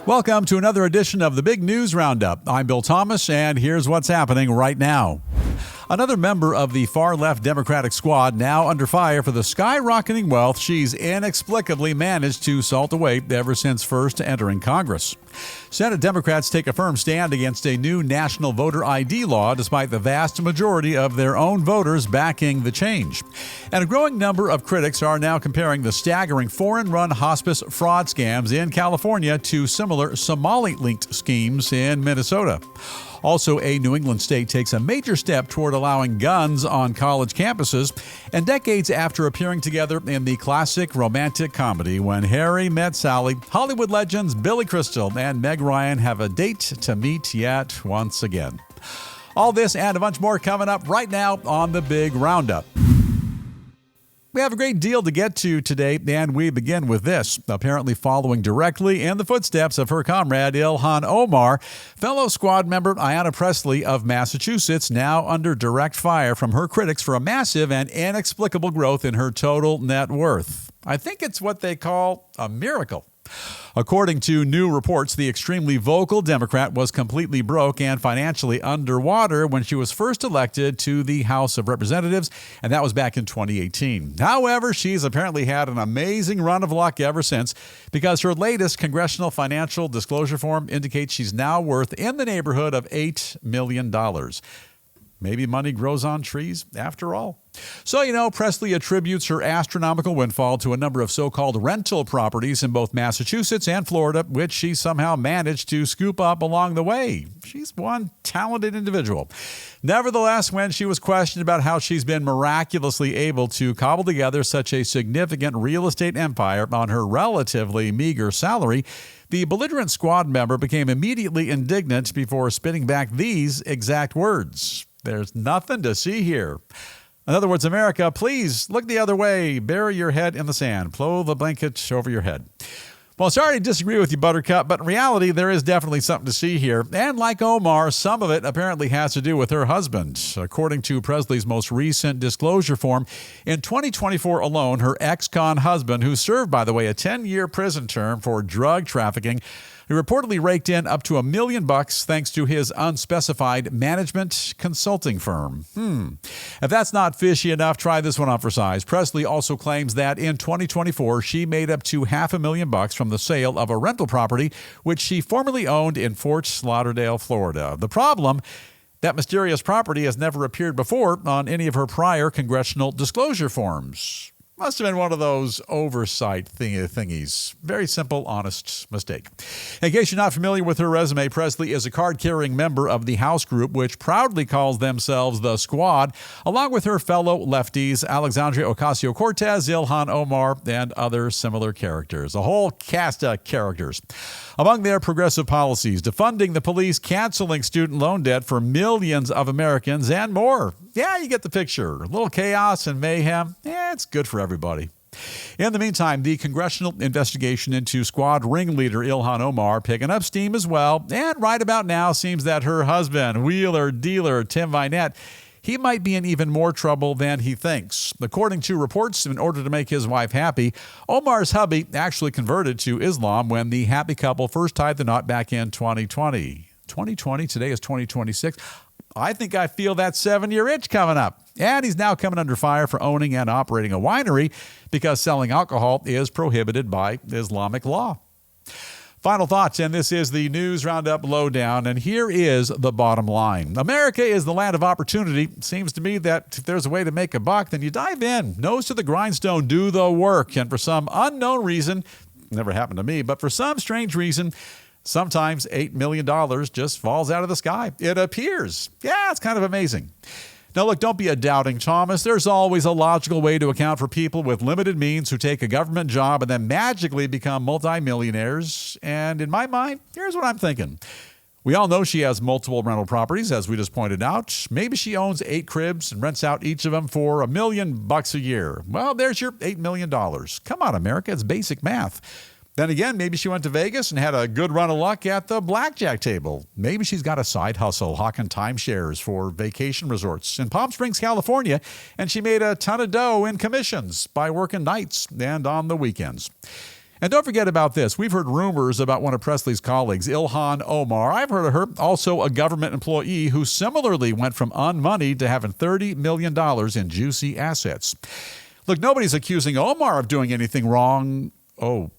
Welcome to another edition of the Big News Roundup. I'm Bill Thomas, and here's what's happening right now. Another member of the far-left Democratic squad now under fire for the skyrocketing wealth she's inexplicably managed to salt away ever since first entering Congress. Senate Democrats take a firm stand against a new national voter ID law despite the vast majority of their own voters backing the change. And a growing number of critics are now comparing the staggering foreign-run hospice fraud scams in California to similar Somali-linked schemes in Minnesota. Also, a New England state takes a major step toward allowing guns on college campuses, and decades after appearing together in the classic romantic comedy When Harry Met Sally, Hollywood legends Billy Crystal and Meg Ryan have a date to meet yet once again. All this and a bunch more coming up right now on the Big Roundup. We have a great deal to get to today, and we begin with this. Apparently following directly in the footsteps of her comrade Ilhan Omar, fellow squad member Ayanna Pressley of Massachusetts now under direct fire from her critics for a massive and inexplicable growth in her total net worth. I think it's what they call a miracle. According to new reports, the extremely vocal Democrat was completely broke and financially underwater when she was first elected to the House of Representatives, and that was back in 2018. However, she's apparently had an amazing run of luck ever since because her latest congressional financial disclosure form indicates she's now worth in the neighborhood of $8 million. Maybe money grows on trees after all. So, Pressley attributes her astronomical windfall to a number of so-called rental properties in both Massachusetts and Florida, which she somehow managed to scoop up along the way. She's one talented individual. Nevertheless, when she was questioned about how she's been miraculously able to cobble together such a significant real estate empire on her relatively meager salary, the belligerent squad member became immediately indignant before spitting back these exact words. There's nothing to see here. In other words, America, please look the other way. Bury your head in the sand. Blow the blanket over your head. Well, sorry to disagree with you, Buttercup, but in reality, there is definitely something to see here. And like Omar, some of it apparently has to do with her husband. According to Presley's most recent disclosure form, in 2024 alone, her ex-con husband, who served, by the way, a 10-year prison term for drug trafficking, he reportedly raked in up to $1 million thanks to his unspecified management consulting firm. If that's not fishy enough, try this one on for size. Pressley also claims that in 2024, she made up to $500,000 from the sale of a rental property, which she formerly owned in Fort Lauderdale, Florida. The problem, that mysterious property has never appeared before on any of her prior congressional disclosure forms. Must have been one of those oversight thingies. Very simple, honest mistake. In case you're not familiar with her resume, Pressley is a card-carrying member of the House group, which proudly calls themselves the Squad, along with her fellow lefties, Alexandria Ocasio-Cortez, Ilhan Omar, and other similar characters. A whole cast of characters. Among their progressive policies, defunding the police, canceling student loan debt for millions of Americans, and more. Yeah, you get the picture. A little chaos and mayhem. Yeah, it's good for everybody. In the meantime, the congressional investigation into squad ringleader Ilhan Omar picking up steam as well. And right about now, seems that her husband, wheeler dealer Tim Vinette, he might be in even more trouble than he thinks. According to reports, in order to make his wife happy, Omar's hubby actually converted to Islam when the happy couple first tied the knot back in 2020. 2020, today is 2026. I think I feel that 7-year itch coming up. And he's now coming under fire for owning and operating a winery because selling alcohol is prohibited by Islamic law. Final thoughts, and this is the News Roundup Lowdown, and here is the bottom line. America is the land of opportunity. It seems to me that if there's a way to make a buck, then you dive in, nose to the grindstone, do the work. And for some unknown reason, never happened to me, but for some strange reason, sometimes $8 million just falls out of the sky. It appears. Yeah, it's kind of amazing. Now, look, don't be a doubting Thomas. There's always a logical way to account for people with limited means who take a government job and then magically become multimillionaires. And in my mind, here's what I'm thinking. We all know she has multiple rental properties, as we just pointed out. Maybe she owns 8 cribs and rents out each of them for $1 million a year. Well, there's your $8 million. Come on, America. It's basic math. Then again, maybe she went to Vegas and had a good run of luck at the blackjack table. Maybe she's got a side hustle hawking timeshares for vacation resorts in Palm Springs, California, and she made a ton of dough in commissions by working nights and on the weekends. And don't forget about this. We've heard rumors about one of Pressley's colleagues, Ilhan Omar. I've heard of her, also a government employee who similarly went from unmoneyed to having $30 million in juicy assets. Look, nobody's accusing Omar of doing anything wrong. Oh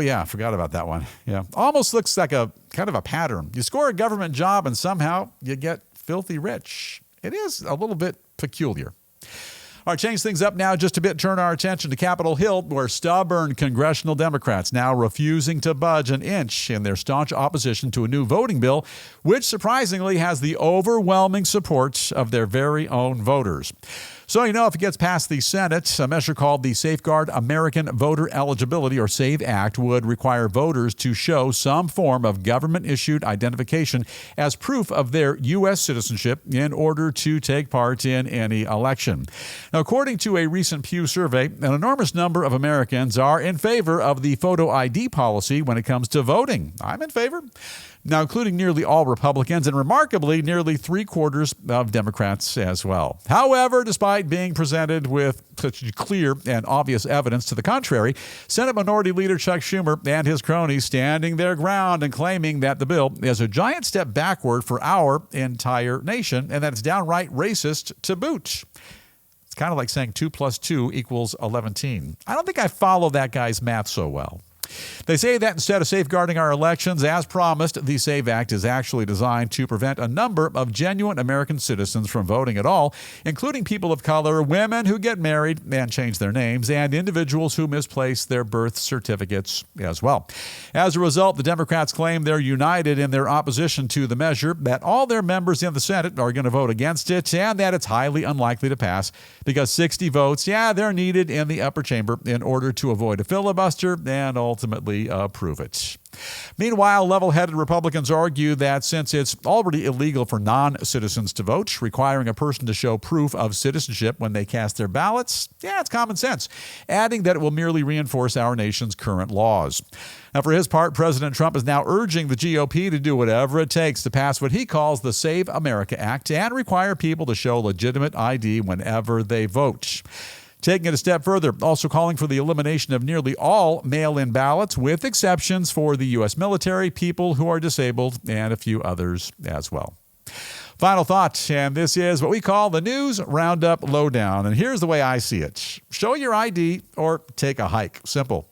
yeah, I forgot about that one. Yeah, almost looks like a kind of a pattern. You score a government job and somehow you get filthy rich. It is a little bit peculiar. All right, change things up now just a bit. Turn our attention to Capitol Hill, where stubborn congressional Democrats now refusing to budge an inch in their staunch opposition to a new voting bill, which surprisingly has the overwhelming support of their very own voters. So, if it gets past the Senate, a measure called the Safeguard American Voter Eligibility, or SAVE Act, would require voters to show some form of government-issued identification as proof of their U.S. citizenship in order to take part in any election. Now, according to a recent Pew survey, an enormous number of Americans are in favor of the photo ID policy when it comes to voting. I'm in favor. Now, including nearly all Republicans and remarkably nearly 3/4 of Democrats as well. However, despite being presented with such clear and obvious evidence to the contrary, Senate Minority Leader Chuck Schumer and his cronies standing their ground and claiming that the bill is a giant step backward for our entire nation and that it's downright racist to boot. It's kind of like saying 2 + 2 = 11. I don't think I follow that guy's math so well. They say that instead of safeguarding our elections, as promised, the SAVE Act is actually designed to prevent a number of genuine American citizens from voting at all, including people of color, women who get married and change their names, and individuals who misplace their birth certificates as well. As a result, the Democrats claim they're united in their opposition to the measure, that all their members in the Senate are going to vote against it, and that it's highly unlikely to pass because 60 votes, they're needed in the upper chamber in order to avoid a filibuster and ultimately approve it. Meanwhile, level-headed Republicans argue that since it's already illegal for non-citizens to vote, requiring a person to show proof of citizenship when they cast their ballots, it's common sense, adding that it will merely reinforce our nation's current laws. Now, for his part, President Trump is now urging the GOP to do whatever it takes to pass what he calls the Save America Act and require people to show legitimate ID whenever they vote. Taking it a step further, also calling for the elimination of nearly all mail-in ballots, with exceptions for the U.S. military, people who are disabled, and a few others as well. Final thought, and this is what we call the News Roundup Lowdown. And here's the way I see it. Show your ID or take a hike. Simple.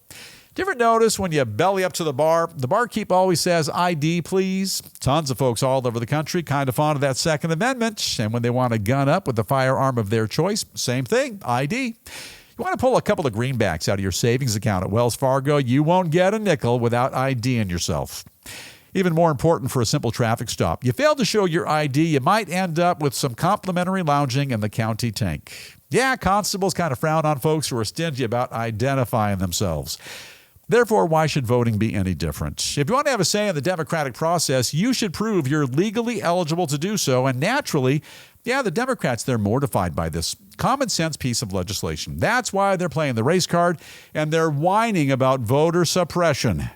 Do you ever notice when you belly up to the barkeep always says, ID, please? Tons of folks all over the country kind of fond of that Second Amendment. And when they want to gun up with the firearm of their choice, same thing, ID. You want to pull a couple of greenbacks out of your savings account at Wells Fargo, you won't get a nickel without IDing yourself. Even more important for a simple traffic stop, you fail to show your ID, you might end up with some complimentary lounging in the county tank. Constables kind of frown on folks who are stingy about identifying themselves. Therefore, why should voting be any different? If you want to have a say in the democratic process, you should prove you're legally eligible to do so. And naturally, the Democrats, they're mortified by this common sense piece of legislation. That's why they're playing the race card and they're whining about voter suppression.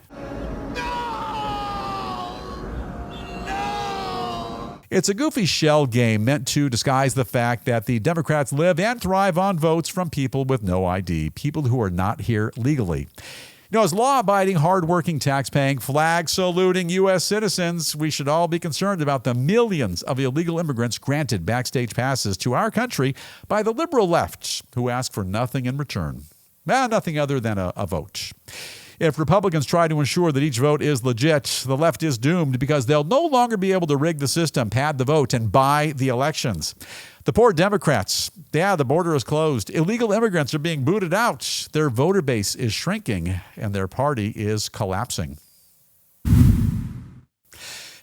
It's a goofy shell game meant to disguise the fact that the Democrats live and thrive on votes from people with no ID, people who are not here legally. As law-abiding, hard-working, tax-paying, flag-saluting U.S. citizens, we should all be concerned about the millions of illegal immigrants granted backstage passes to our country by the liberal left, who ask for nothing in return. Nothing other than a vote. If Republicans try to ensure that each vote is legit, the left is doomed because they'll no longer be able to rig the system, pad the vote, and buy the elections. The poor Democrats, the border is closed. Illegal immigrants are being booted out. Their voter base is shrinking, and their party is collapsing.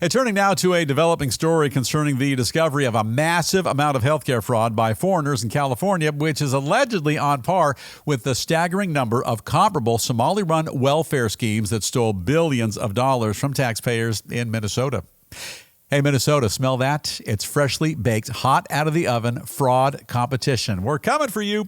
And turning now to a developing story concerning the discovery of a massive amount of healthcare fraud by foreigners in California, which is allegedly on par with the staggering number of comparable Somali-run welfare schemes that stole billions of dollars from taxpayers in Minnesota. Hey, Minnesota, smell that? It's freshly baked, hot out of the oven fraud competition. We're coming for you.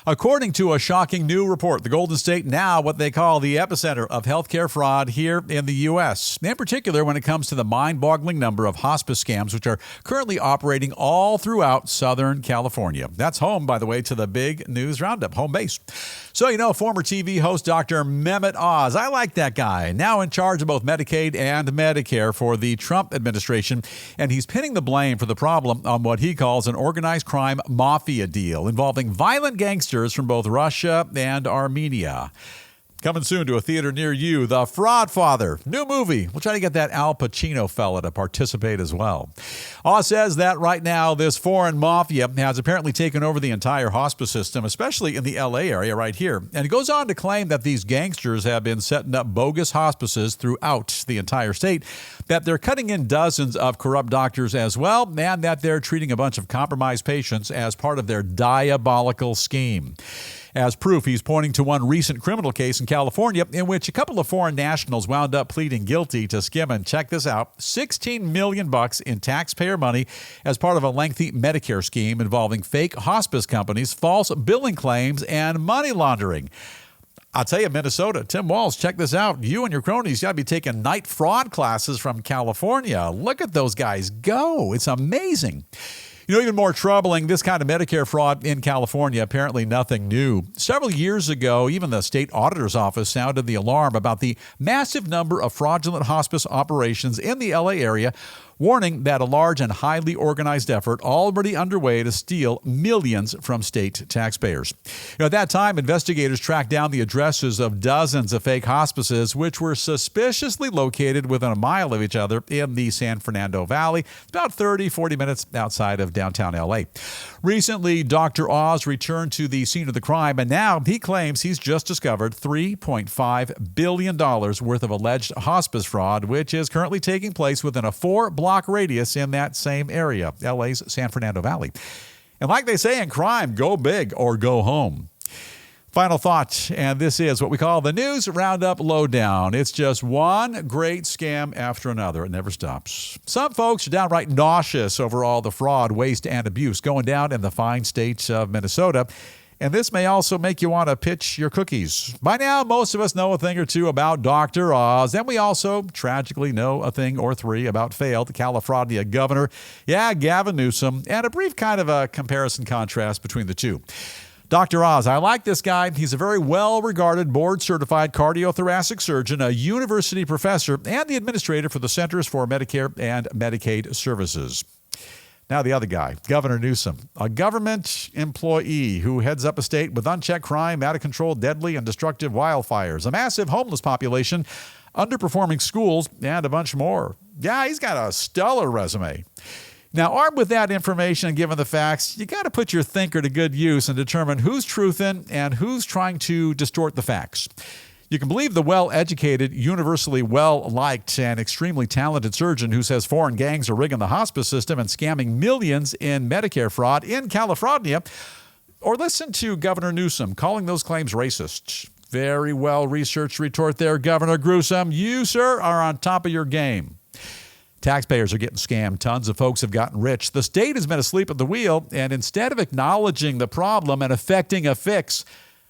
According to a shocking new report, the Golden State now what they call the epicenter of healthcare fraud here in the U.S., in particular when it comes to the mind-boggling number of hospice scams, which are currently operating all throughout Southern California. That's home, by the way, to the big news roundup, home base. So, former TV host Dr. Mehmet Oz, I like that guy, now in charge of both Medicaid and Medicare for the Trump administration, and he's pinning the blame for the problem on what he calls an organized crime mafia deal involving violent gangsters from both Russia and Armenia. Coming soon to a theater near you, The Fraud Father. New movie. We'll try to get that Al Pacino fella to participate as well. Oz says that right now, this foreign mafia has apparently taken over the entire hospice system, especially in the L.A. area right here. And he goes on to claim that these gangsters have been setting up bogus hospices throughout the entire state, that they're cutting in dozens of corrupt doctors as well, and that they're treating a bunch of compromised patients as part of their diabolical scheme. As proof, he's pointing to one recent criminal case in California in which a couple of foreign nationals wound up pleading guilty to skimming, check this out, $16 million in taxpayer money as part of a lengthy Medicare scheme involving fake hospice companies, false billing claims, and money laundering. I'll tell you, Minnesota, Tim Walz, check this out. You and your cronies got to be taking night fraud classes from California. Look at those guys go. It's amazing. Even more troubling, this kind of Medicare fraud in California, apparently nothing new. Several years ago, even the state auditor's office sounded the alarm about the massive number of fraudulent hospice operations in the LA area, warning that a large and highly organized effort already underway to steal millions from state taxpayers. At that time, investigators tracked down the addresses of dozens of fake hospices, which were suspiciously located within a mile of each other in the San Fernando Valley, about 30-40 minutes outside of downtown LA. Recently, Dr. Oz returned to the scene of the crime, and now he claims he's just discovered $3.5 billion worth of alleged hospice fraud, which is currently taking place within a 4-block radius in that same area, LA's San Fernando Valley. And like they say in crime, go big or go home. Final thought, and this is what we call the News Roundup Lowdown. It's just one great scam after another. It never stops. Some folks are downright nauseous over all the fraud, waste, and abuse going down in the fine state of Minnesota. And this may also make you want to pitch your cookies. By now, most of us know a thing or two about Dr. Oz, and we also tragically know a thing or three about failed California governor, Gavin Newsom, and a brief kind of a comparison contrast between the two. Dr. Oz, I like this guy. He's a very well-regarded, board-certified cardiothoracic surgeon, a university professor, and the administrator for the Centers for Medicare and Medicaid Services. Now the other guy, Governor Newsom, a government employee who heads up a state with unchecked crime, out-of-control, deadly, and destructive wildfires, a massive homeless population, underperforming schools, and a bunch more. Yeah, he's got a stellar resume. Now, armed with that information and given the facts, you got to put your thinker to good use and determine who's truthing and who's trying to distort the facts. You can believe the well-educated, universally well-liked, and extremely talented surgeon who says foreign gangs are rigging the hospice system and scamming millions in Medicare fraud in California, or listen to Governor Newsom calling those claims racist. Very well-researched retort there, Governor Newsom. You, sir, are on top of your game. Taxpayers are getting scammed. Tons of folks have gotten rich. The state has been asleep at the wheel, and instead of acknowledging the problem and effecting a fix,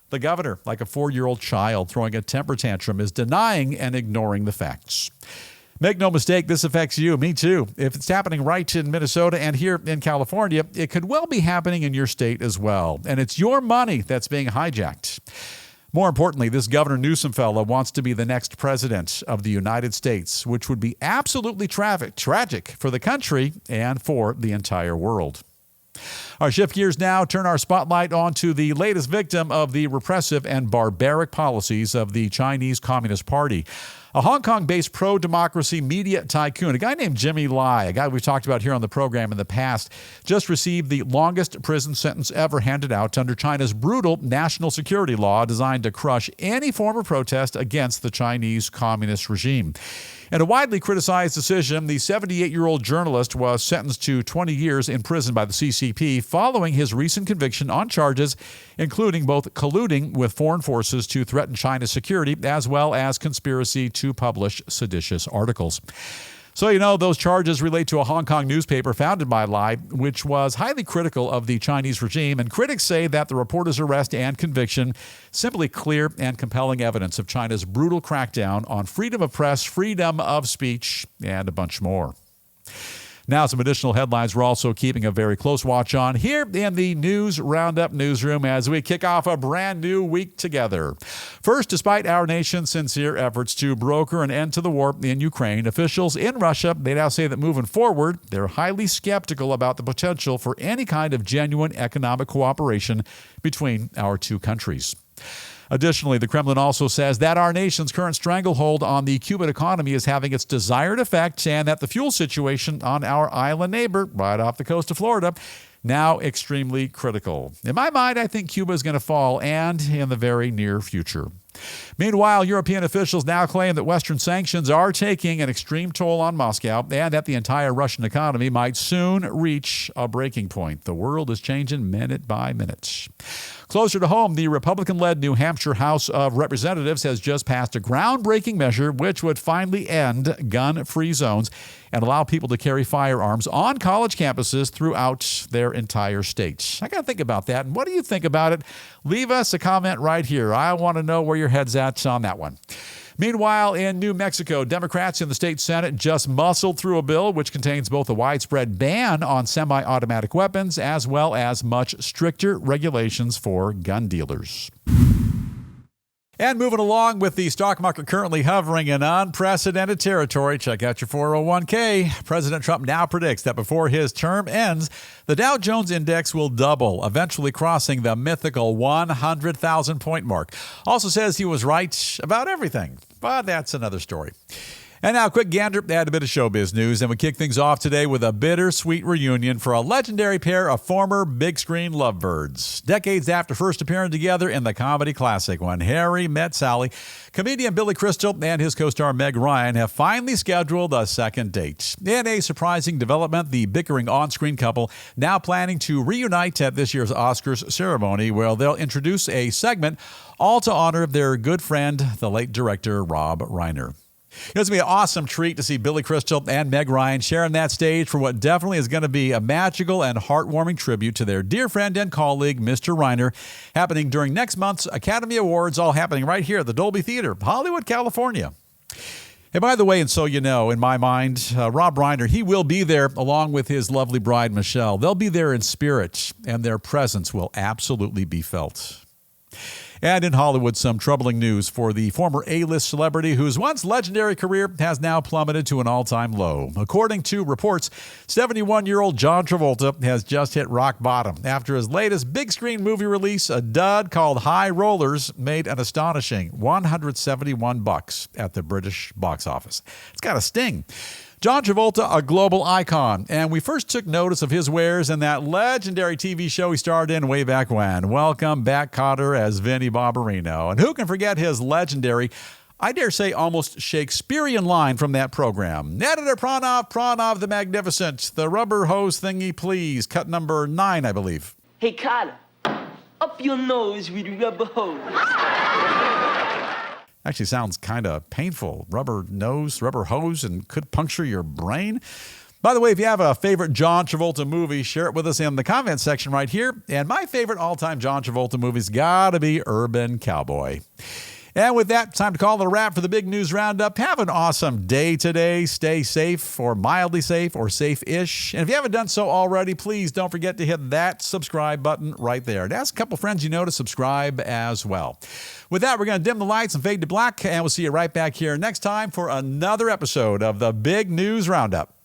the governor, like a 4-year-old child throwing a temper tantrum, is denying and ignoring the facts. Make no mistake, this affects you, me too. If it's happening right in Minnesota and here in California, it could well be happening in your state as well. And it's your money that's being hijacked. More importantly, this Governor Newsom fellow wants to be the next president of the United States, which would be absolutely tragic for the country and for the entire world. Our shift gears now, turn our spotlight onto the latest victim of the repressive and barbaric policies of the Chinese Communist Party. A Hong Kong-based pro-democracy media tycoon, a guy named Jimmy Lai, a guy we've talked about here on the program in the past, just received the longest prison sentence ever handed out under China's brutal national security law designed to crush any form of protest against the Chinese communist regime. In a widely criticized decision, the 78-year-old journalist was sentenced to 20 years in prison by the CCP following his recent conviction on charges including both colluding with foreign forces to threaten China's security as well as conspiracy to publish seditious articles. So, those charges relate to a Hong Kong newspaper founded by Lai, which was highly critical of the Chinese regime. And critics say that the reporter's arrest and conviction simply clear and compelling evidence of China's brutal crackdown on freedom of press, freedom of speech, and a bunch more. Now, some additional headlines we're also keeping a very close watch on here in the News Roundup newsroom as we kick off a brand new week together. First, despite our nation's sincere efforts to broker an end to the war in Ukraine, officials in Russia, they now say that moving forward, they're highly skeptical about the potential for any kind of genuine economic cooperation between our two countries. Additionally, the Kremlin also says that our nation's current stranglehold on the Cuban economy is having its desired effect and that the fuel situation on our island neighbor right off the coast of Florida now extremely critical. In my mind, I think Cuba is going to fall, and in the very near future. Meanwhile, European officials now claim that Western sanctions are taking an extreme toll on Moscow and that the entire Russian economy might soon reach a breaking point. The world is changing minute by minute. Closer to home, the Republican-led New Hampshire House of Representatives has just passed a groundbreaking measure which would finally end gun-free zones and allow people to carry firearms on college campuses throughout their entire state. I got to think about that. And what do you think about it? Leave us a comment right here. I want to know where your head's at on that one. Meanwhile, in New Mexico, Democrats in the state Senate just muscled through a bill which contains both a widespread ban on semi-automatic weapons as well as much stricter regulations for gun dealers. And moving along with the stock market currently hovering in unprecedented territory, check out your 401k. President Trump now predicts that before his term ends, the Dow Jones Index will double, eventually crossing the mythical 100,000-point mark. Also says he was right about everything, but that's another story. And now a quick gander at a bit of showbiz news, and we kick things off today with a bittersweet reunion for a legendary pair of former big-screen lovebirds. Decades after first appearing together in the comedy classic When Harry Met Sally, comedian Billy Crystal and his co-star Meg Ryan have finally scheduled a second date. In a surprising development, the bickering on-screen couple now planning to reunite at this year's Oscars ceremony, where they'll introduce a segment all to honor their good friend, the late director Rob Reiner. It's going to be an awesome treat to see Billy Crystal and Meg Ryan sharing that stage for what definitely is going to be a magical and heartwarming tribute to their dear friend and colleague, Mr. Reiner, happening during next month's Academy Awards, all happening right here at the Dolby Theater, Hollywood, California. And by the way, and so you know, in my mind, Rob Reiner, he will be there along with his lovely bride, Michelle. They'll be there in spirit, and their presence will absolutely be felt. And in Hollywood, some troubling news for the former A-list celebrity whose once legendary career has now plummeted to an all-time low. According to reports, 71-year-old John Travolta has just hit rock bottom after his latest big-screen movie release, a dud called High Rollers, made an astonishing $171 at the British box office. It's got a sting. John Travolta, a global icon, and we first took notice of his wares in that legendary TV show he starred in way back when. Welcome back, Cotter, as Vinnie Barbarino. And who can forget his legendary, I dare say almost Shakespearean line from that program. Editor Pranov the Magnificent, the rubber hose thingy please, cut number 9, I believe. Hey, Cotter, up your nose with rubber hose. Actually sounds kind of painful. Rubber nose, rubber hose, and could puncture your brain. By the way, if you have a favorite John Travolta movie, share it with us in the comment section right here. And my favorite all-time John Travolta movie's got to be Urban Cowboy. And with that, time to call it a wrap for the Big News Roundup. Have an awesome day today. Stay safe or mildly safe or safe-ish. And if you haven't done so already, please don't forget to hit that subscribe button right there. And ask a couple friends you know to subscribe as well. With that, we're going to dim the lights and fade to black, and we'll see you right back here next time for another episode of the Big News Roundup.